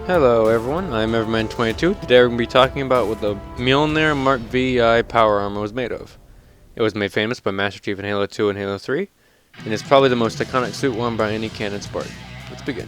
Hello everyone, I'm Everman22. Today we're going to be talking about what the Mjolnir Mark VI power armor was made of. It was made famous by Master Chief in Halo 2 and Halo 3, and is probably the most iconic suit worn by any canon Spartan. Let's begin.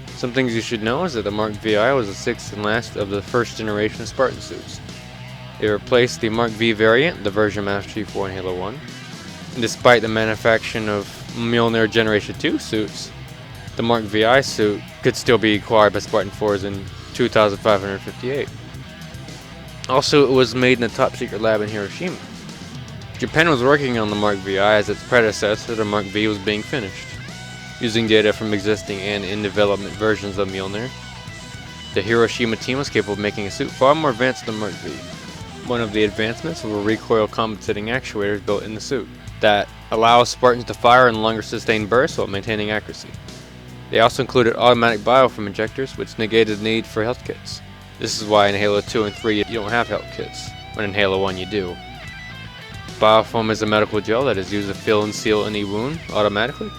Some things you should know is that the Mark VI was the sixth and last of the first generation of Spartan suits. It replaced the Mark V variant, the version Master Chief wore in Halo 1. And despite the manufacturing of Mjolnir Generation 2 suits, the Mark VI suit could still be acquired by Spartan 4s in 2,558. Also, it was made in a top secret lab in Hiroshima. Japan was working on the Mark VI as its predecessor, the Mark V, was being finished. Using data from existing and in development versions of Mjolnir, the Hiroshima team was capable of making a suit far more advanced than Mark V. One of the advancements were recoil compensating actuators built in the suit that allow Spartans to fire in longer sustained bursts while maintaining accuracy. They also included automatic biofilm injectors, which negated the need for health kits. This is why in Halo 2 and 3 you don't have health kits, when in Halo 1 you do. Biofilm is a medical gel that is used to fill and seal any wound automatically,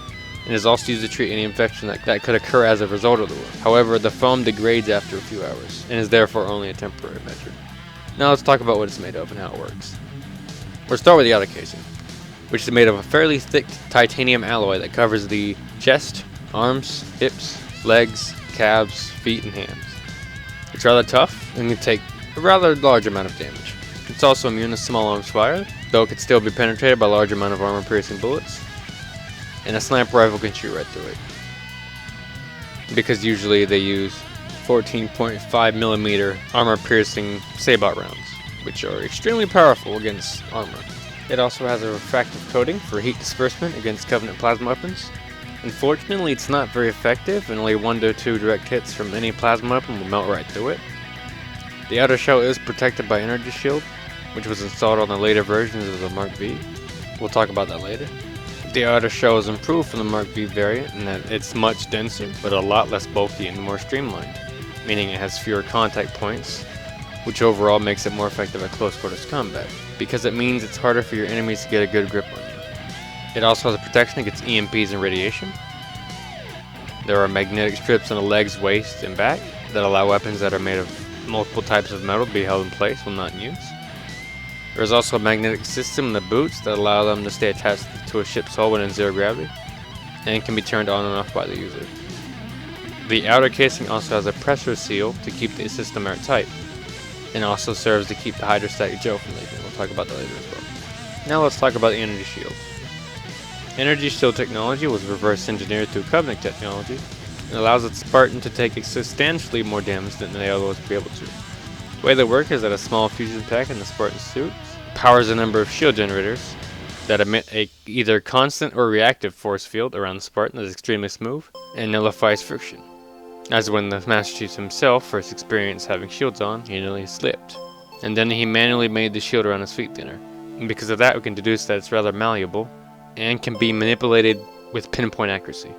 and is also used to treat any infection that could occur as a result of the wound. However, the foam degrades after a few hours, and is therefore only a temporary measure. Now let's talk about what it's made of and how it works. We'll start with the outer casing, which is made of a fairly thick titanium alloy that covers the chest, arms, hips, legs, calves, feet, and hands. It's rather tough and can take a rather large amount of damage. It's also immune to small arms fire, though it could still be penetrated by a large amount of armor-piercing bullets, and a sniper rifle can shoot right through it. Because usually they use 14.5mm armor-piercing sabot rounds, which are extremely powerful against armor. It also has a refractive coating for heat disbursement against Covenant plasma weapons. Unfortunately, it's not very effective, and only 1 to 2 direct hits from any plasma weapon will melt right through it. The outer shell is protected by energy shield, which was installed on the later versions of the Mark V. We'll talk about that later. The outer shell is improved from the Mark V variant in that it's much denser, but a lot less bulky and more streamlined, meaning it has fewer contact points, which overall makes it more effective at close quarters combat, because it means it's harder for your enemies to get a good grip on you. It also has a protection against EMPs and radiation. There are magnetic strips on the legs, waist, and back that allow weapons that are made of multiple types of metal to be held in place when not in use. There is also a magnetic system in the boots that allow them to stay attached to a ship's hull when in zero gravity, and can be turned on and off by the user. The outer casing also has a pressure seal to keep the system airtight, and also serves to keep the hydrostatic gel from leaking. We'll talk about that later as well. Now let's talk about the energy shield. Energy shield technology was reverse engineered through Covenant technology, and allows the Spartan to take substantially more damage than they otherwise would be able to. The way they work is that a small fusion pack in the Spartan suit powers a number of shield generators that emit a either constant or reactive force field around the Spartan that is extremely smooth and nullifies friction. As when the Master Chief himself first experienced having shields on, he nearly slipped, and then he manually made the shield around his feet thinner. And because of that, we can deduce that it's rather malleable and can be manipulated with pinpoint accuracy.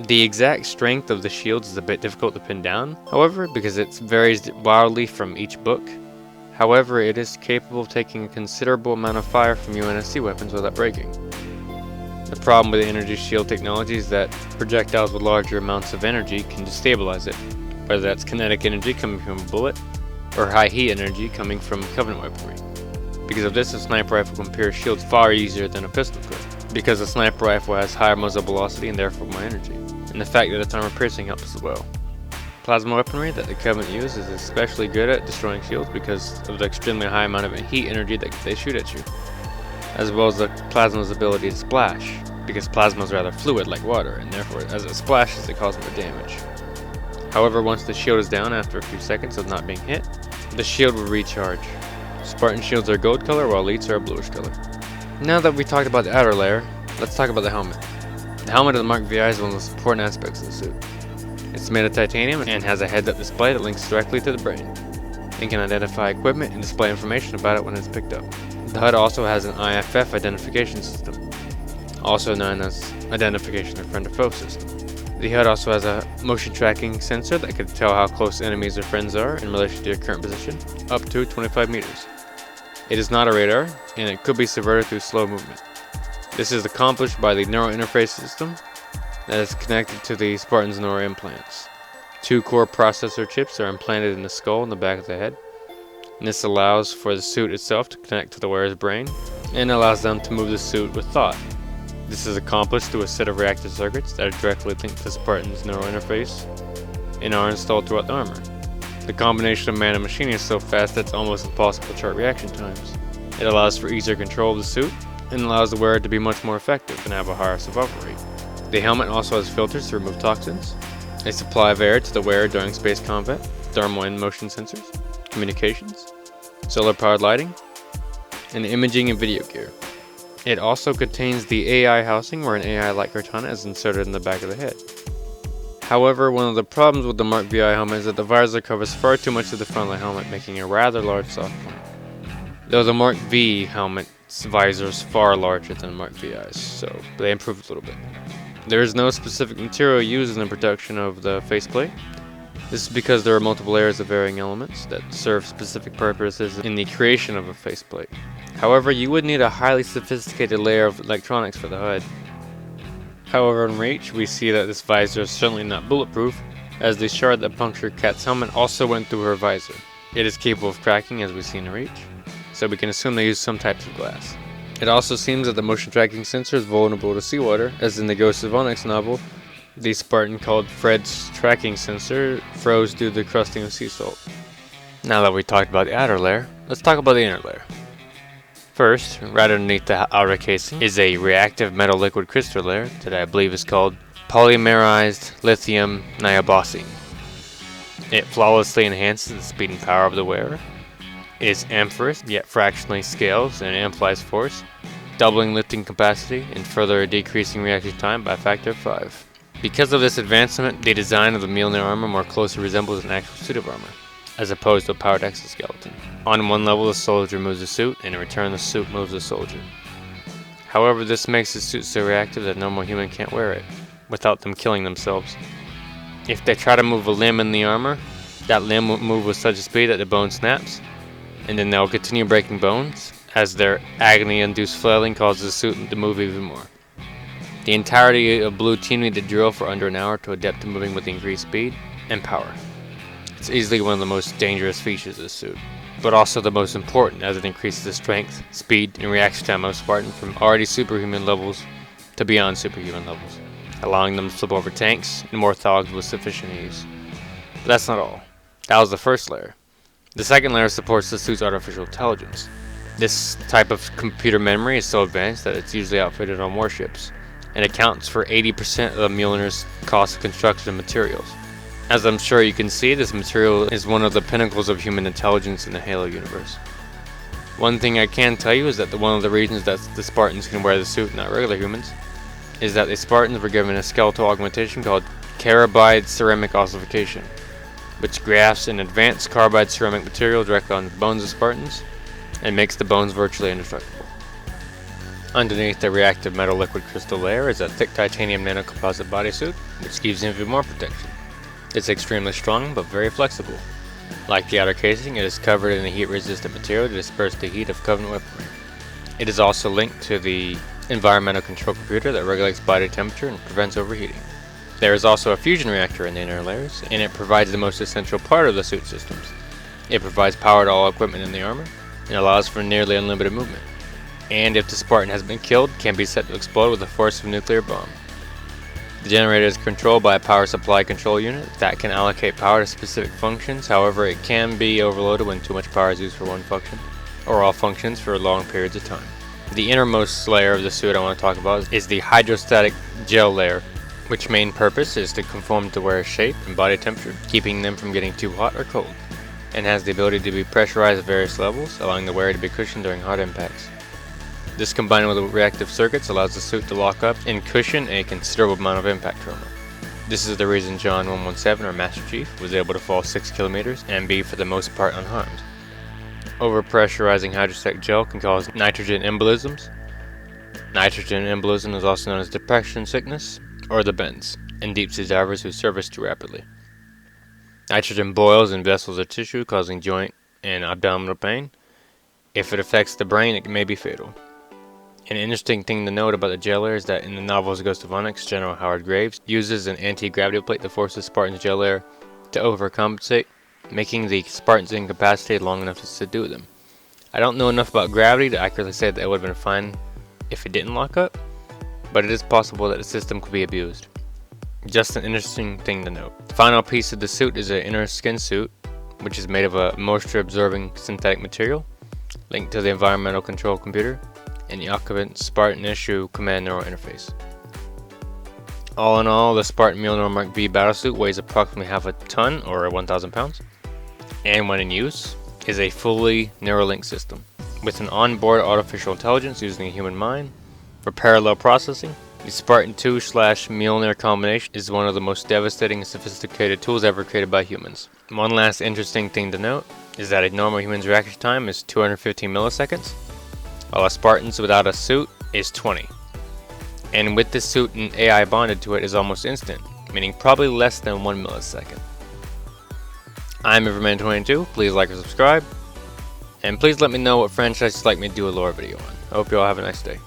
The exact strength of the shields is a bit difficult to pin down, however, because it varies wildly from each book. However, it is capable of taking a considerable amount of fire from UNSC weapons without breaking. The problem with the energy shield technology is that projectiles with larger amounts of energy can destabilize it, whether that's kinetic energy coming from a bullet, or high heat energy coming from Covenant weaponry. Because of this, a sniper rifle can pierce shields far easier than a pistol could, because a sniper rifle has higher muzzle velocity and therefore more energy, and the fact that its armor piercing helps as well. Plasma weaponry that the Covenant use is especially good at destroying shields because of the extremely high amount of heat energy that they shoot at you, as well as the plasma's ability to splash, because plasma is rather fluid like water, and therefore as it splashes it causes more damage. However, once the shield is down after a few seconds of not being hit, the shield will recharge. Spartan shields are gold color while elites are a bluish color. Now that we talked about the outer layer, let's talk about the helmet. The helmet of the Mark VI is one of the most important aspects of the suit. It's made of titanium and has a heads-up display that links directly to the brain, and can identify equipment and display information about it when it's picked up. The HUD also has an IFF identification system, also known as Identification of Friend or Foe system. The HUD also has a motion tracking sensor that can tell how close enemies or friends are in relation to your current position, up to 25 meters. It is not a radar, and it could be subverted through slow movement. This is accomplished by the neural interface system that is connected to the Spartan's neural implants. 2 core processor chips are implanted in the skull and the back of the head. And this allows for the suit itself to connect to the wearer's brain, and allows them to move the suit with thought. This is accomplished through a set of reactive circuits that are directly linked to Spartan's neural interface and are installed throughout the armor. The combination of man and machine is so fast that it's almost impossible to chart reaction times. It allows for easier control of the suit, and allows the wearer to be much more effective and have a higher survival rate. The helmet also has filters to remove toxins, a supply of air to the wearer during space combat, thermal and motion sensors, communications, solar-powered lighting, and imaging and video gear. It also contains the AI housing where an AI-like Cortana is inserted in the back of the head. However, one of the problems with the Mark VI helmet is that the visor covers far too much of the front of the helmet, making a rather large soft point. Though the Mark V helmet's visor is far larger than Mark VI's, so they improved a little bit. There is no specific material used in the production of the faceplate. This is because there are multiple layers of varying elements that serve specific purposes in the creation of a faceplate. However, you would need a highly sophisticated layer of electronics for the HUD. However, in Reach, we see that this visor is certainly not bulletproof, as the shard that punctured Kat's helmet also went through her visor. It is capable of cracking, as we see in Reach, so we can assume they use some types of glass. It also seems that the motion tracking sensor is vulnerable to seawater, as in the Ghost of Onyx novel, the Spartan called Fred's tracking sensor froze due to the crusting of sea salt. Now that we talked about the outer layer, let's talk about the inner layer. First, right underneath the outer casing is a reactive metal liquid crystal layer that I believe is called polymerized lithium niobosine. It flawlessly enhances the speed and power of the wearer. It is amorphous, yet fractionally scales and amplifies force, doubling lifting capacity and further decreasing reaction time by a factor of 5. Because of this advancement, the design of the Mjolnir armor more closely resembles an actual suit of armor, as opposed to a powered exoskeleton. On one level, the soldier moves the suit, and in return, the suit moves the soldier. However, this makes the suit so reactive that a normal human can't wear it, without them killing themselves. If they try to move a limb in the armor, that limb will move with such a speed that the bone snaps, and then they'll continue breaking bones, as their agony-induced flailing causes the suit to move even more. The entirety of blue team need to drill for under an hour to adapt to moving with increased speed and power. It's easily one of the most dangerous features of the suit, but also the most important as it increases the strength, speed, and reaction time of Spartan from already superhuman levels to beyond superhuman levels, allowing them to flip over tanks and warthogs with sufficient ease. But that's not all. That was the first layer. The second layer supports the suit's artificial intelligence. This type of computer memory is so advanced that it's usually outfitted on warships, and accounts for 80% of the Mjolnir's cost of construction and materials. As I'm sure you can see, this material is one of the pinnacles of human intelligence in the Halo universe. One thing I can tell you is that one of the reasons that the Spartans can wear the suit, not regular humans, is that the Spartans were given a skeletal augmentation called carbide ceramic ossification, which grafts an advanced carbide ceramic material directly on the bones of Spartans and makes the bones virtually indestructible. Underneath the reactive metal liquid crystal layer is a thick titanium nanocomposite bodysuit, which gives even more protection. It's extremely strong but very flexible. Like the outer casing, it is covered in a heat-resistant material to disperse the heat of Covenant weaponry. It is also linked to the environmental control computer that regulates body temperature and prevents overheating. There is also a fusion reactor in the inner layers, and it provides the most essential part of the suit systems. It provides power to all equipment in the armor, and allows for nearly unlimited movement. And if the Spartan has been killed, can be set to explode with the force of a nuclear bomb. The generator is controlled by a power supply control unit that can allocate power to specific functions. However, it can be overloaded when too much power is used for one function, or all functions for long periods of time. The innermost layer of the suit I want to talk about is the Hydrostatic Gel Layer, which main purpose is to conform to wearer's shape and body temperature, keeping them from getting too hot or cold, and has the ability to be pressurized at various levels, allowing the wearer to be cushioned during hard impacts. This, combined with the reactive circuits, allows the suit to lock up and cushion a considerable amount of impact trauma. This is the reason John 117, or Master Chief, was able to fall 6 kilometers and be, for the most part, unharmed. Overpressurizing hydrostatic gel can cause nitrogen embolisms. Nitrogen embolism is also known as depression sickness, or the bends, in deep sea divers who surface too rapidly. Nitrogen boils in vessels or tissue, causing joint and abdominal pain. If it affects the brain, it may be fatal. An interesting thing to note about the gel layer is that in the novels Ghost of Onyx, General Howard Graves uses an anti-gravity plate to force the Spartan's gel layer to overcompensate, making the Spartans incapacitated long enough to subdue them. I don't know enough about gravity to accurately say that it would have been fine if it didn't lock up, but it is possible that the system could be abused. Just an interesting thing to note. The final piece of the suit is an inner skin suit, which is made of a moisture-absorbing synthetic material, linked to the environmental control computer, and the occupant's Spartan issue command neural interface. All in all, the Spartan Mjolnir Mark V battlesuit weighs approximately half a ton, or 1,000 pounds, and when in use, is a fully Neuralink system, with an onboard artificial intelligence using a human mind for parallel processing. The Spartan 2/Mjolnir combination is one of the most devastating and sophisticated tools ever created by humans. One last interesting thing to note is that a normal human's reaction time is 215 milliseconds, while a Spartan's without a suit is 20. And with this suit and AI bonded to it is almost instant, meaning probably less than 1 millisecond. I'm Everman22, please like or subscribe, and please let me know what franchise you'd like me to do a lore video on. I hope you all have a nice day.